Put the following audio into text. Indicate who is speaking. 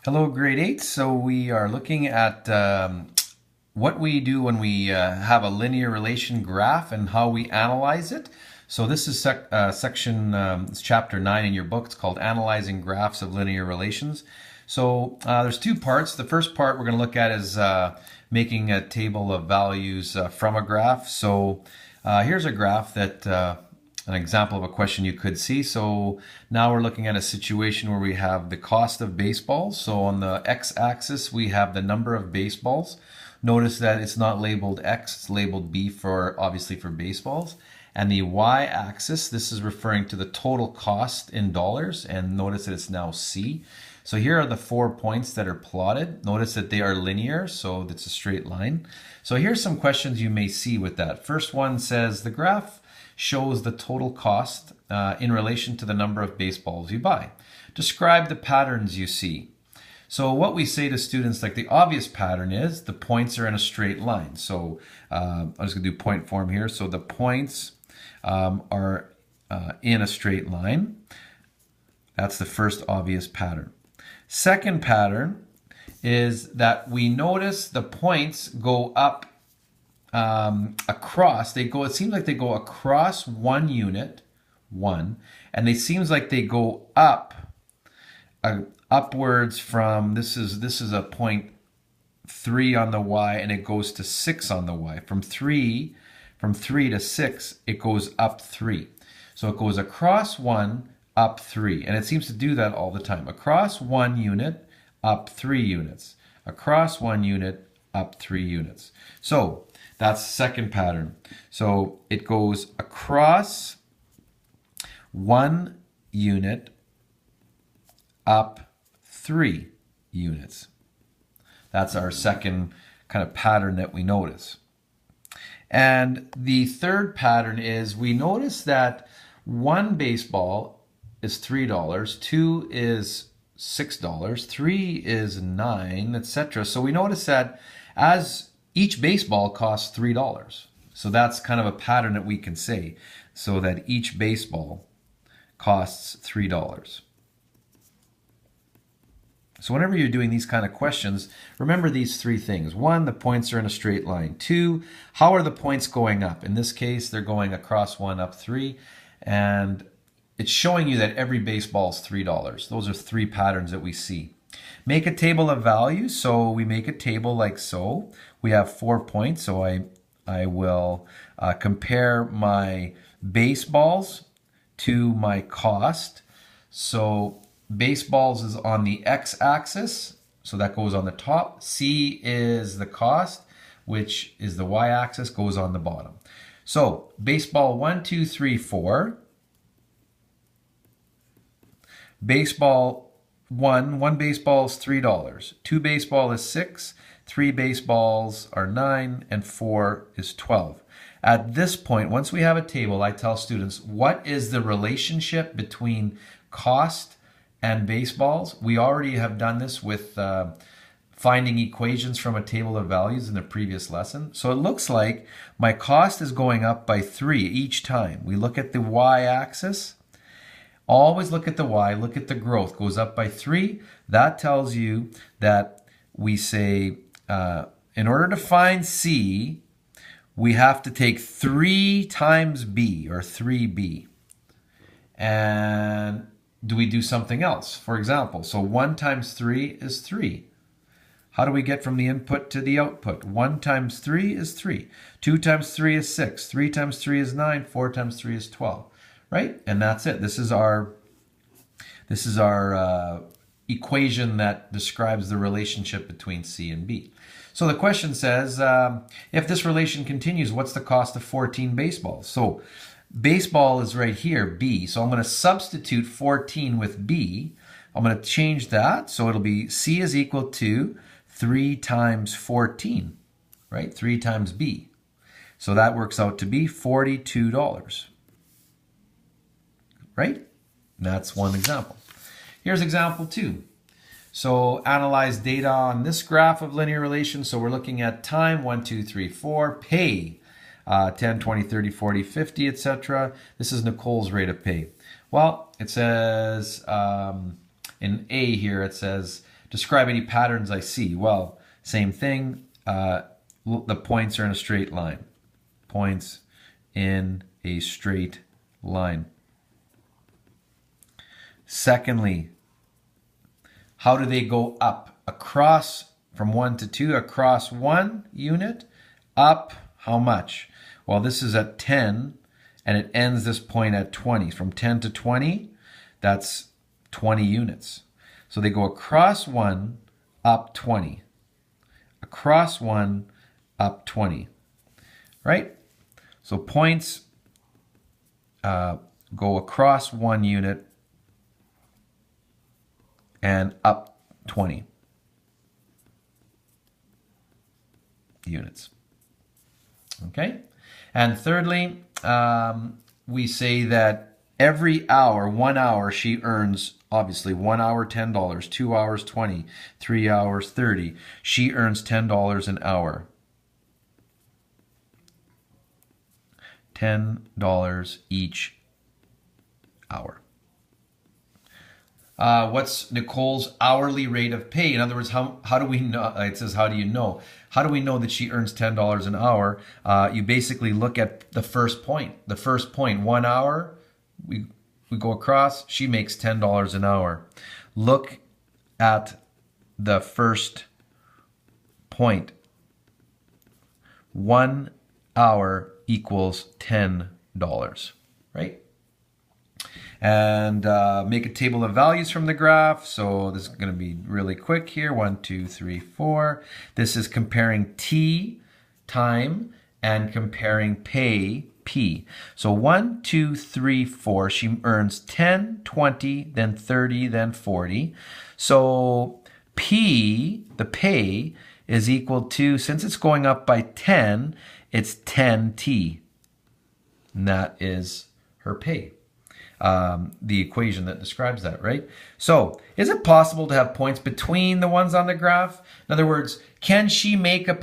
Speaker 1: Hello, grade 8. So we are looking at what we do when we have a linear relation graph and how we analyze it. So this is section, it's chapter 9 in your book. It's called Analyzing Graphs of Linear Relations. So there's two parts. The first part we're going to look at is making a table of values from a graph. So here's a graph that an example of a question you could see. So now we're looking at a situation where we have the cost of baseballs. So on the x-axis, we have the number of baseballs. Notice that it's not labeled X, it's labeled B for obviously for baseballs. And the y-axis, this is referring to the total cost in dollars. And notice that it's now C. So here are the 4 points that are plotted. Notice that they are linear, so it's a straight line. So here's some questions you may see with that. First one says the graph shows the total cost in relation to the number of baseballs you buy. Describe the patterns you see. So what we say to students, like the obvious pattern is the points are in a straight line. So I'm just going to do point form here. So the points are in a straight line. That's the first obvious pattern. Second pattern is that we notice the points go up across. It seems like they go across one unit, and it seems like they go up, upwards from, this is a point 3 on the y, and it goes to 6 on the y. From 3 to 6, it goes up 3. So it goes across 1, up 3, and it seems to do that all the time. Across 1 unit, up 3 units. Across 1 unit, up 3 units. So that's the second pattern. So it goes across 1 unit, up 3 units. That's our second kind of pattern that we notice. And the third pattern is we notice that 1 baseball is $3, 2 is $6, 3 is $9, etc. So we notice that as each baseball costs $3. So that's kind of a pattern that we can say. So that each baseball costs $3. So whenever you're doing these kind of questions, remember these three things. 1, the points are in a straight line. 2, how are the points going up? In this case, they're going across 1, up 3. And it's showing you that every baseball is $3. Those are 3 patterns that we see. Make a table of values. So we make a table like so. We have 4 points. So I will compare my baseballs to my cost. So baseballs is on the x-axis, so that goes on the top. C is the cost, which is the y-axis, goes on the bottom. So baseball 1, 2, 3, 4. Baseball one baseball is $3. 2 baseball is 6. 3 baseballs are 9, and 4 is 12. At this point, once we have a table, I tell students, what is the relationship between cost and baseballs? We already have done this with finding equations from a table of values in the previous lesson. So it looks like my cost is going up by 3 each time. We look at the y-axis. Always look at the y, look at the growth. Goes up by 3. That tells you that we say, in order to find C, we have to take 3 times B, or 3B. And do we do something else? For example, so 1 times 3 is 3. How do we get from the input to the output? 1 times 3 is 3. 2 times 3 is 6. 3 times 3 is 9. 4 times 3 is 12. Right? And that's it. This is our equation that describes the relationship between C and B. So the question says, if this relation continues, what's the cost of 14 baseballs? So baseball is right here, B. So I'm going to substitute 14 with B. I'm going to change that. So it'll be C is equal to 3 times 14, right? 3 times B. So that works out to be $42. Right? That's one example. Here's example 2. So analyze data on this graph of linear relations. So we're looking at time, 1, 2, 3, 4, pay, 10, 20, 30, 40, 50, etc. This is Nicole's rate of pay. Well, it says in A here, it says Describe any patterns I see. Well, same thing. The points are in a straight line. Points in a straight line. Secondly, how do they go up? Across from 1 to 2, across 1 unit, up how much? Well, this is at 10, and it ends this point at 20. From 10 to 20, that's 20 units. So they go across 1, up 20. Across 1, up 20. Right? So points go across 1 unit and up 20 units. Okay? And thirdly, we say that every hour, 1 hour, she earns, obviously, 1 hour, $10, 2 hours, 20, 3 hours, 30. She earns $10 an hour. $10 each hour. What's Nicole's hourly rate of pay? In other words, how do we know? It says, how do you know? How do we know that she earns $10 an hour? You basically look at the first point. The first point, 1 hour, we go across, she makes $10 an hour. Look at the first point. 1 hour equals $10, right? And make a table of values from the graph. So this is going to be really quick here. 1, 2, 3, 4. This is comparing T, time, and comparing pay, P. So 1, 2, 3, 4. She earns 10, 20, then 30, then 40. So P, the pay, is equal to, since it's going up by 10, it's 10T. And that is her pay. The equation that describes that, right? So, is it possible to have points between the ones on the graph? In other words, can she make a